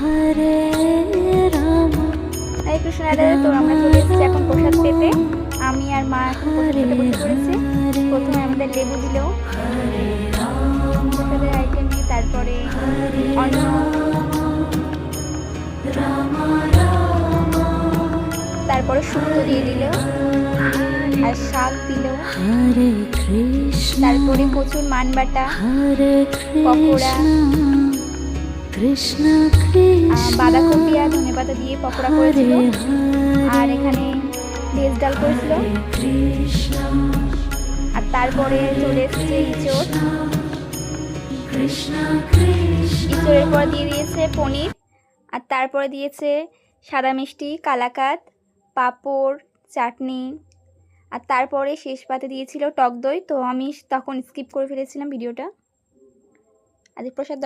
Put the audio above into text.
হরে কৃষ্ণ রাধে। তো আমরা চলে এসেছি এখন প্রসাদ পেতে। আমি আর মা এখন প্রসাদ পেতে বসে পড়েছে। প্রথমে আমাদের লেবু দিল প্রসাদের আইটেমে, তারপরে অন্ন, তারপরে শুক্তো দিয়ে দিল আর শাক দিল, তারপরে প্রচুর মানবাটা, পকোড়া, বাঁধাকপি আর ধনেপাতা দিয়ে পকোড়া করেছিল, আর এখানে ভেজ ডাল করেছিল, আর তারপরে চলে এসেছে ইঁচড়। ইঁচড়ের পর দিয়ে দিয়েছে পনির, আর তারপরে দিয়েছে সাদা মিষ্টি, কালাকাঁদ, পাঁপড়, চাটনি, আর তারপরে শেষ পাতে দিয়েছিল টক দই। তো আমি তখন স্কিপ করে ফেলেছিলাম ভিডিওটা। আজ প্রসাদ